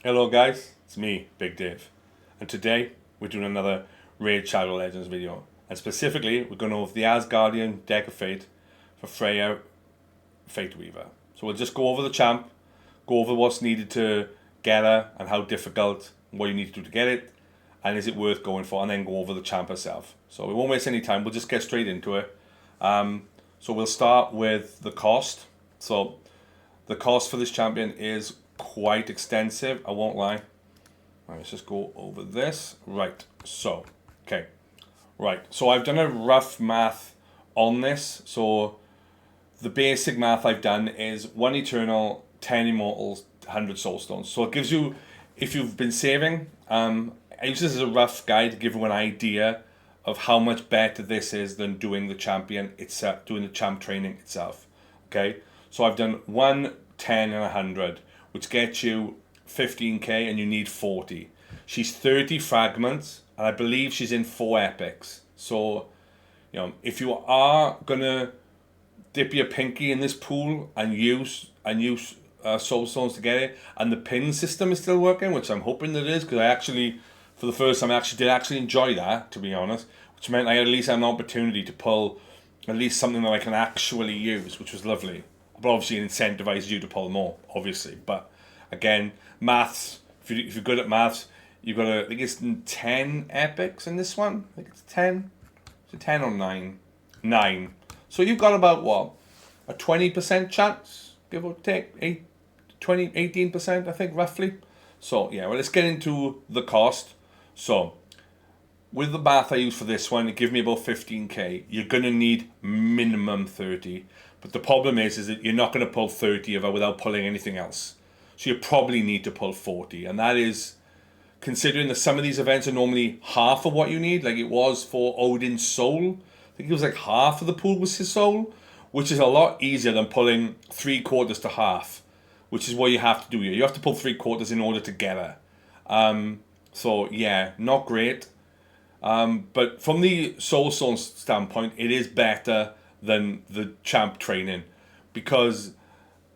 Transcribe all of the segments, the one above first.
Hello guys, it's me, Big Dave, and today we're doing another Raid Shadow Legends video, and specifically we're going over the Asgardian deck of Fate for Freyja Fate Weaver. So we'll just go over the champ, go over what's needed to get her and how difficult, what you need to do to get it, and is it worth going for, and then go over the champ herself. So we won't waste any time, we'll just get straight into it. So we'll start with the cost. So the cost for this champion is quite extensive, I won't lie. Right, let's just go over this. Right, so, okay. Right, so I've done a rough math on this. So the basic math I've done is 1 Eternal, 10 Immortals, 100 Soul Stones. So it gives you, if you've been saving, I use this as a rough guide to give you an idea of how much better this is than doing the champion itself, doing the champ training itself. Okay, so I've done 1, 10, and 100, which gets you 15k, and you need 40. She's 30 fragments, and I believe she's in 4 epics. So, if you are gonna dip your pinky in this pool and use soul stones to get it, and the pin system is still working, which I'm hoping that it is, because I actually, for the first time, I did enjoy that, to be honest, which meant I at least had an opportunity to pull at least something that I can actually use, which was lovely. But obviously it incentivizes you to pull more, obviously. But again, maths, if you're good at maths, you've got to, I think it's 10 epics in this one. I think it's 10. Is it 10 or 9? 9. So you've got about, what, a 20% chance, give or take, 18%, I think, roughly. So, yeah, well, let's get into the cost. So, with the math I use for this one, it gives me about 15k. You're going to need minimum 30. But the problem is that you're not going to pull 30 of her without pulling anything else. So you probably need to pull 40. And that is, considering that some of these events are normally half of what you need, like it was for Odin's Soul. I think it was like half of the pool was his soul, which is a lot easier than pulling 3/4 to half, which is what you have to do here. You have to pull 3/4 in order to get her. So yeah, not great. But from the Soul Stone standpoint, it is better than the champ training, because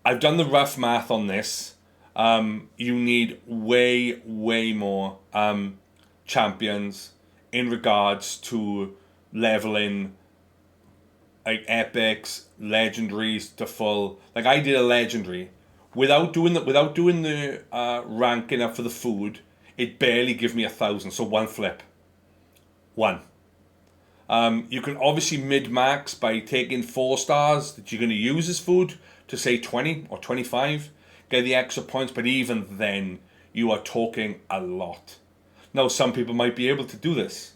I've done the rough math on this. You need way more champions in regards to leveling, like epics, legendaries to full. Like I did a legendary without doing the ranking up for the food. It barely gave me 1,000. So one flip, one. You can obviously mid-max by taking 4 stars that you're going to use as food to say 20 or 25, get the extra points, but even then, you are talking a lot. Now, some people might be able to do this,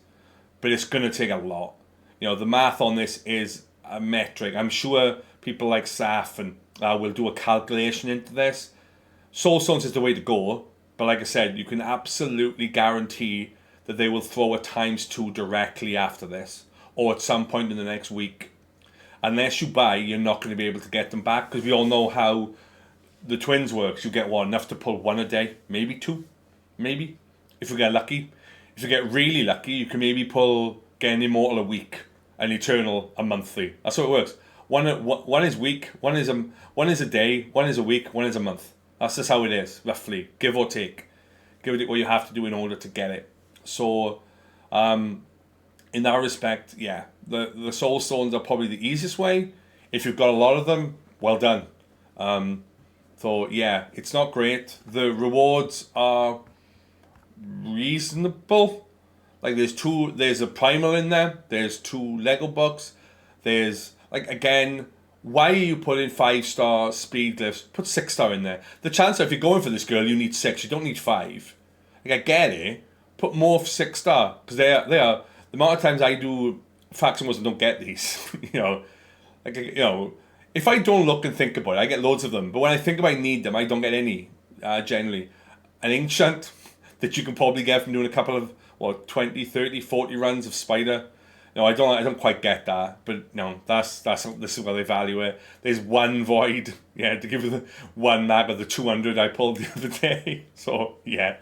but it's going to take a lot. The math on this is a metric. I'm sure people like Saf and will do a calculation into this. Soul Stones is the way to go, but like I said, you can absolutely guarantee that they will throw a ×2 directly after this, or at some point in the next week. Unless you buy, you're not going to be able to get them back, because we all know how the twins works. You get enough to pull 1 a day, maybe 2, maybe, if you get lucky. If you get really lucky, you can maybe get an Immortal a week, an Eternal a monthly. That's how it works. One is week, one is a day, one is a week, one is a month. That's just how it is, roughly, give or take. Give it what you have to do in order to get it. So, in that respect, yeah, the soul stones are probably the easiest way. If you've got a lot of them, well done. So yeah, it's not great. The rewards are reasonable. Like there's a primal in there. There's 2 Lego books. There's again, why are you putting 5-star speed glyphs? Put 6-star in there. The chance if you're going for this girl, you need 6. You don't need 5. I get it. Put more 6-star, because they are the amount of times I do faction wars and don't get these. If I don't look and think about it, I get loads of them. But when I think I need them, I don't get any. Generally, an ancient that you can probably get from doing a couple of 20, 30, 40 runs of spider. I don't quite get that. But this is where they value it. There's 1 void, to give you the 1 map of the 200 I pulled the other day. So yeah.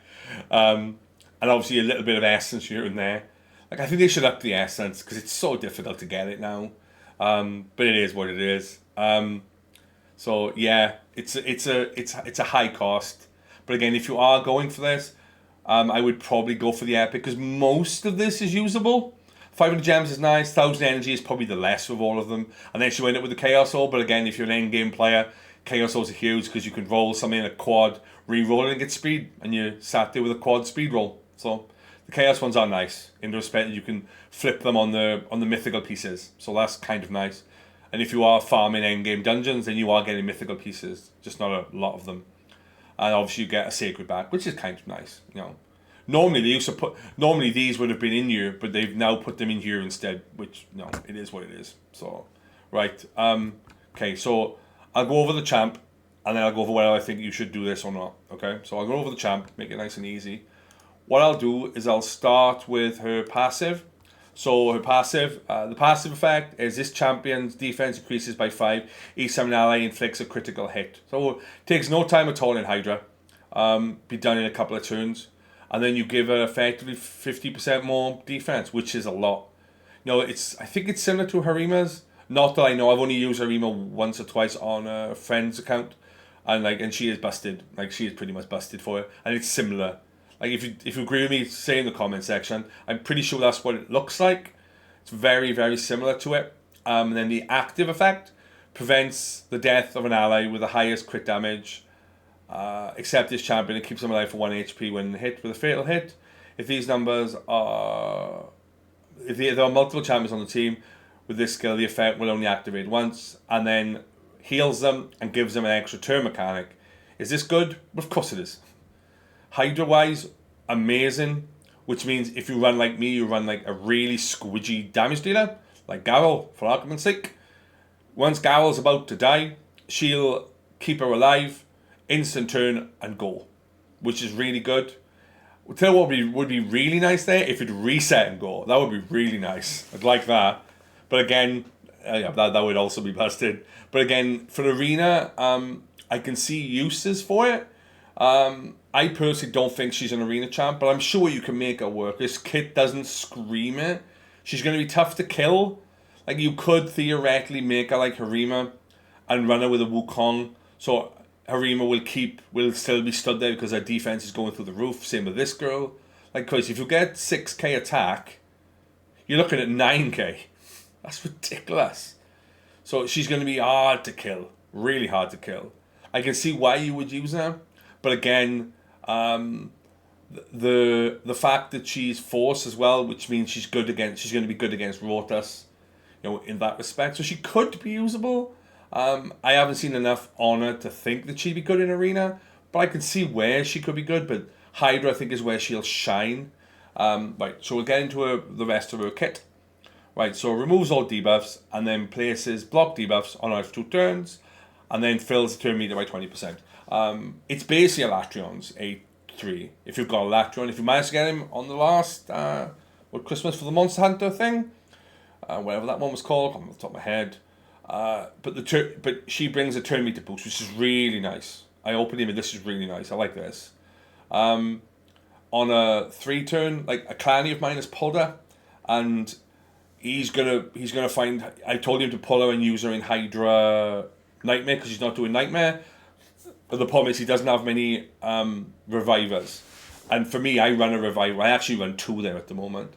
And obviously a little bit of essence here and there. I think they should up the essence, because it's so difficult to get it now. But it is what it is. So yeah, it's a high cost. But again, if you are going for this, I would probably go for the epic because most of this is usable. 500 gems is nice. 1000 energy is probably the less of all of them. And then she went it with the Chaos Orb. But again, if you're an end game player, Chaos Orbs are huge because you can roll something in a quad, re-roll it and get speed. And you sat there with a quad speed roll. So the Chaos ones are nice in the respect that you can flip them on the mythical pieces. So that's kind of nice. And if you are farming end game dungeons, then you are getting mythical pieces. Just not a lot of them. And obviously you get a sacred back, which is kind of nice, you know. Normally these would have been in here, but they've now put them in here instead, which no, it is what it is. So right. Okay, so I'll go over the champ and then I'll go over whether I think you should do this or not. Okay? So I'll go over the champ, make it nice and easy. What I'll do is I'll start with her passive. So her passive, the passive effect is this champion's defense increases by 5 each time an ally inflicts a critical hit. So it takes no time at all in Hydra. Be done in a couple of turns. And then you give her effectively 50% more defense, which is a lot. You know, I think it's similar to Harima's. Not that I know, I've only used Harima once or twice on a friend's account. And she is busted. Like, she is pretty much busted for it. And it's similar. Like, if you agree with me, say in the comment section. I'm pretty sure that's what it looks like. It's very, very similar to it. And then the active effect prevents the death of an ally with the highest crit damage. Except this champion, it keeps them alive for 1 HP when hit with a fatal hit. If there are multiple champions on the team with this skill, the effect will only activate once, and then heals them and gives them an extra turn mechanic. Is this good? Of course it is. Hydra wise, amazing. Which means if you run like me, you run like a really squidgy damage dealer, like Garrel, for argument's sake. Once Garrel's about to die, she'll keep her alive, instant turn and go, which is really good. I'll tell you what would be really nice there, if it'd reset and go. That would be really nice. I'd like that. But again, that would also be busted. But again, for Arena, I can see uses for it. I personally don't think she's an Arena champ, but I'm sure you can make her work. This kit doesn't scream it. She's going to be tough to kill. Like, you could theoretically make her like Harima and run her with a Wukong. So Harima will still be stood there because her defense is going through the roof. Same with this girl. Like, because if you get 6k attack, you're looking at 9k. That's ridiculous. So she's going to be hard to kill. Really hard to kill. I can see why you would use her. But again, the fact that she's force as well, which means she's going to be good against Rotas, you know, in that respect. So she could be usable. I haven't seen enough on her to think that she'd be good in Arena, but I can see where she could be good. But Hydra, I think, is where she'll shine. Right, so we'll get into the rest of her kit. Right, so removes all debuffs and then places block debuffs on her 2 turns, and then fills the turn meter by 20%. It's basically a Latrion's A3. If you've got a Latrion, if you manage to get him on the last Christmas for the Monster Hunter thing, whatever that one was called, off the top of my head. But she brings a turn meter boost, which is really nice. I opened him and this is really nice. I like this. On a 3 turn, like a clanny of mine has pulled her, and he's gonna find. I told him to pull her and use her in Hydra Nightmare because he's not doing Nightmare. But the problem is he doesn't have many revivers, and for me, I run a reviver. I actually run 2 there at the moment,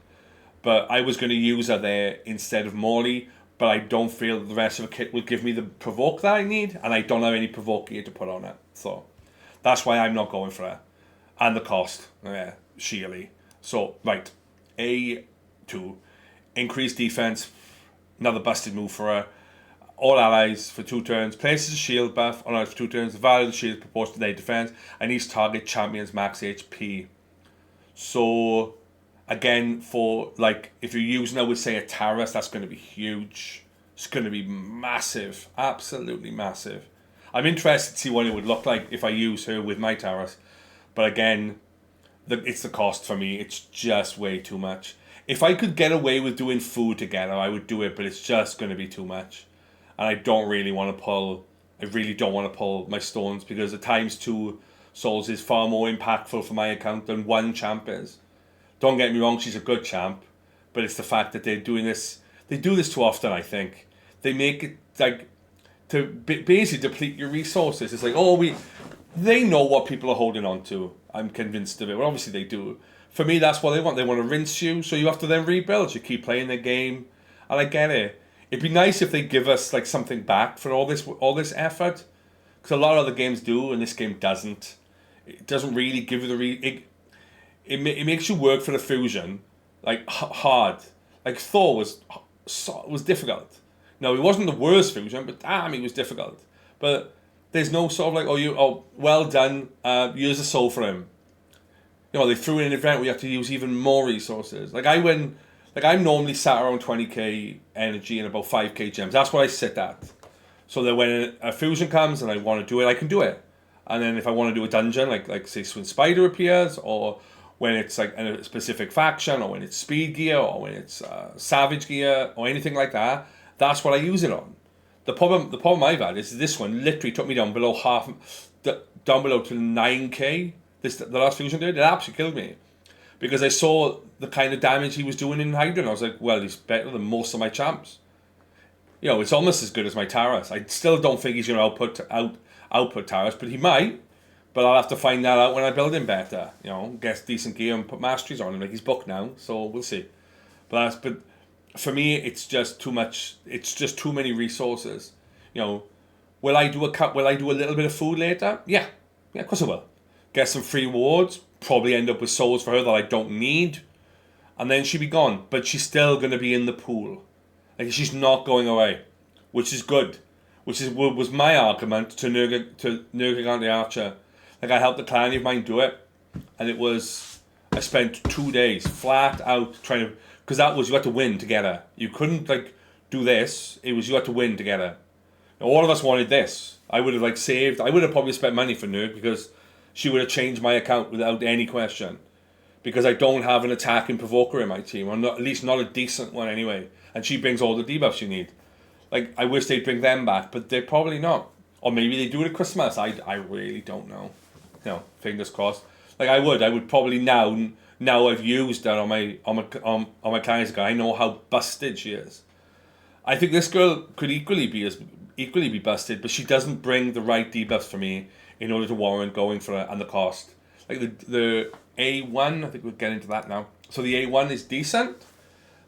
but I was going to use her there instead of Morley. But I don't feel the rest of the kit will give me the provoke that I need, and I don't have any provoke gear to put on it. So that's why I'm not going for her. And the cost, sheerly. So, right, A2, increased defense, another busted move for her. All allies for 2 turns, places a shield buff on allies for 2 turns, the value of the shield is proportional to their defense, and each target champion's max HP. So again, for like, if you're using, I would say a Taurus, that's going to be huge. It's going to be massive, absolutely massive. I'm interested to see what it would look like if I use her with my Taurus. But again, it's the cost for me. It's just way too much. If I could get away with doing food together, I would do it, but it's just going to be too much. And I really don't want to pull my stones, because the ×2 souls is far more impactful for my account than 1 champ is. Don't get me wrong, she's a good champ, but it's the fact that they're doing this. They do this too often, I think. They make it like to basically deplete your resources. It's like, they know what people are holding on to. I'm convinced of it. Well, obviously they do. For me, that's what they want. They want to rinse you, so you have to then rebuild. You keep playing the game, and I get it. It'd be nice if they give us like something back for all this effort, because a lot of other games do, and this game doesn't. It doesn't really give you it makes you work for the fusion, like hard. Like Thor was difficult. No, it wasn't the worst fusion, but damn, it was difficult. But there's no sort of like, well done, here's a soul for him. They threw in an event where you have to use even more resources. I'm normally sat around 20k energy and about 5k gems. That's what I sit at. So that when a fusion comes and I want to do it, I can do it. And then if I want to do a dungeon, like say when Spider appears, or when it's like a specific faction, or when it's speed gear, or when it's savage gear, or anything like that, that's what I use it on. The problem I've had is this one literally took me down below down below to 9k. The last fusion did. It absolutely killed me, because I saw the kind of damage he was doing in Hydra, and I was like, well, he's better than most of my champs. It's almost as good as my Taras. I still don't think he's going to output Taras, but he might. But I'll have to find that out when I build him better. Get decent gear and put masteries on him. Like, he's booked now, so we'll see. But for me, it's just too much. It's just too many resources. Will I do a little bit of food later? Yeah, of course I will. Get some free rewards. Probably end up with souls for her that I don't need, and then she'll be gone. But she's still gonna be in the pool. Like, she's not going away, which is good. Which was my argument to Nurgle the Archer. Like, I helped a clan of mine do it, and I spent 2 days flat out trying to, because you had to win together. You couldn't do this. You had to win together. Now, all of us wanted this. I would have saved. I would have probably spent money for Nurgle, because she would have changed my account without any question. Because I don't have an attacking provoker in my team, or at least not a decent one anyway. And she brings all the debuffs you need. I wish they'd bring them back, but they're probably not. Or maybe they do it at Christmas. I really don't know. Fingers crossed. I would probably now I've used that on my client's guy. I know how busted she is. I think this girl could equally be busted, but she doesn't bring the right debuffs for me in order to warrant going for it, and the cost. The A1, I think we'll get into that now. So the A1 is decent.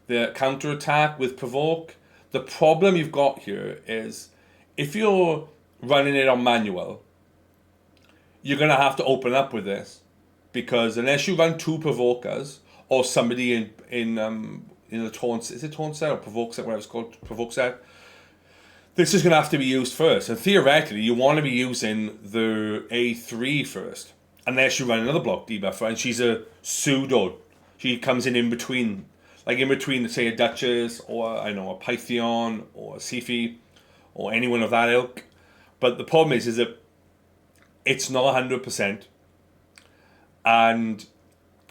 The counter attack with provoke. The problem you've got here is, if you're running it on manual, you're going to have to open up with this, because unless you run 2 provokers, or somebody in the taunt, is it taunt set or provoke set, whatever it's called, provoke set, this is going to have to be used first. And theoretically, you want to be using the A3 first, unless you run another block debuffer, and she's a pseudo. She comes in between. In between, say, a Duchess, or a Pythion, or a Sifi, or anyone of that ilk. But the problem is that it's not 100%, and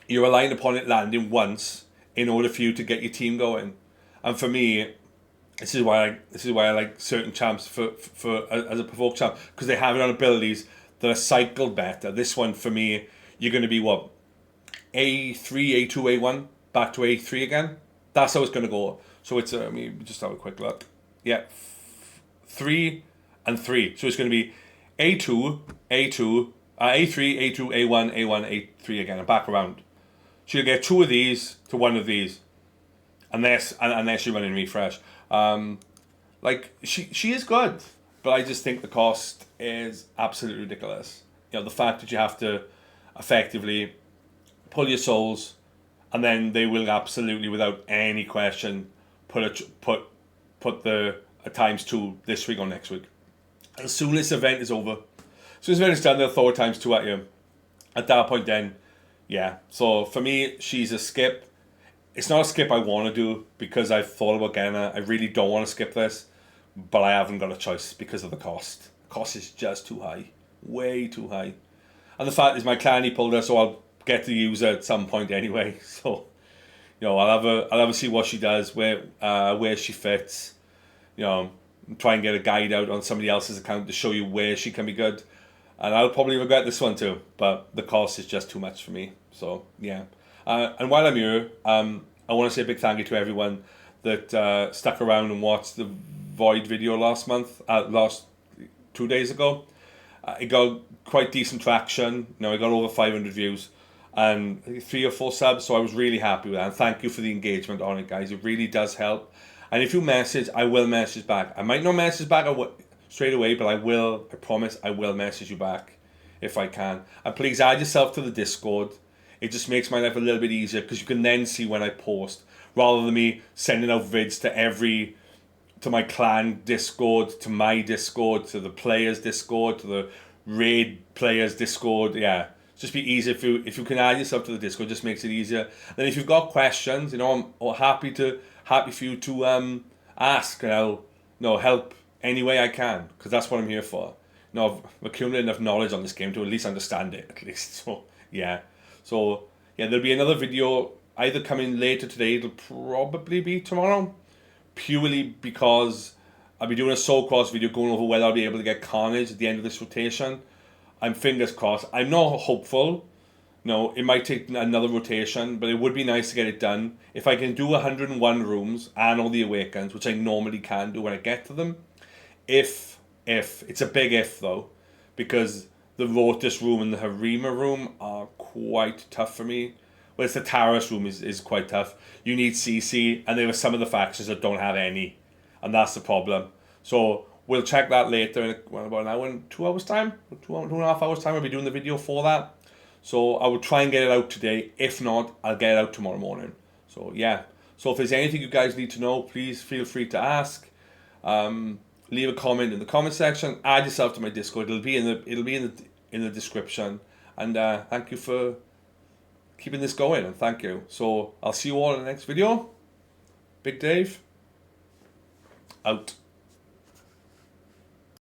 you're relying upon it landing once in order for you to get your team going. And for me, this is why I like certain champs for as a provoke champ, because they have it on abilities that are cycled better. This one, for me, you're going to be what, A3, A2, A1. Back to A3 again. That's how it's going to go. So it's, let me just have a quick look. Yeah, 3 and 3. So it's going to be A2, A3, A2, A1, A1, A3 again, and back around. So you'll get 2 of these to 1 of these, unless you're running refresh. She is good, but I just think the cost is absolutely ridiculous. The fact that you have to effectively pull your souls, and then they will absolutely, without any question, put the ×2 this week or next week. As soon as the event is over, as soon as the event is done, they'll throw a ×2 at you. At that point, then, yeah. So for me, she's a skip. It's not a skip I want to do, because I've thought about getting her. I really don't want to skip this, but I haven't got a choice because of the cost. The cost is just too high, way too high. And the fact is, my clan, he pulled her, so I'll get to use her at some point anyway. So, I'll have a see what she does, where she fits. Try and get a guide out on somebody else's account to show you where she can be good. And I'll probably regret this one too, but the cost is just too much for me. So yeah. And while I'm here, I want to say a big thank you to everyone that stuck around and watched the Void video last 2 days ago. It got quite decent traction. I got over 500 views and 3 or 4 subs, so I was really happy with that. And thank you for the engagement on it, guys. It really does help. And if you message, I will message back. I might not message back straight away, but I will. I promise I will message you back if I can. And please add yourself to the Discord. It just makes my life a little bit easier because you can then see when I post, rather than me sending out vids to my clan Discord, to my Discord, to the players Discord, to the raid players Discord. Yeah, just be easier if you can add yourself to the Discord. Just makes it easier. Then if you've got questions, I'm happy for you to ask, and I'll help any way I can, because that's what I'm here for. I've accumulated enough knowledge on this game to at least understand it, at least. So yeah, there'll be another video either coming later today. It'll probably be tomorrow, purely because I'll be doing a soul cross video going over whether I'll be able to get Carnage at the end of this rotation. I'm fingers crossed. I'm not hopeful. It might take another rotation, but it would be nice to get it done. If I can do 101 rooms and all the Awakens, which I normally can do when I get to them. If it's a big if though, because the Rotus room and the Harima room are quite tough for me. Whereas the Taurus room is quite tough. You need CC, and there are some of the factions that don't have any, and that's the problem. So we'll check that later in about an hour and 2 hours time, 2.5 hours time. I'll be doing the video for that. So I will try and get it out today. If not, I'll get it out tomorrow morning. So yeah. So if there's anything you guys need to know, please feel free to ask. Leave a comment in the comment section. Add yourself to my Discord. It'll be in the description. And thank you for keeping this going, and thank you. So I'll see you all in the next video. Big Dave out.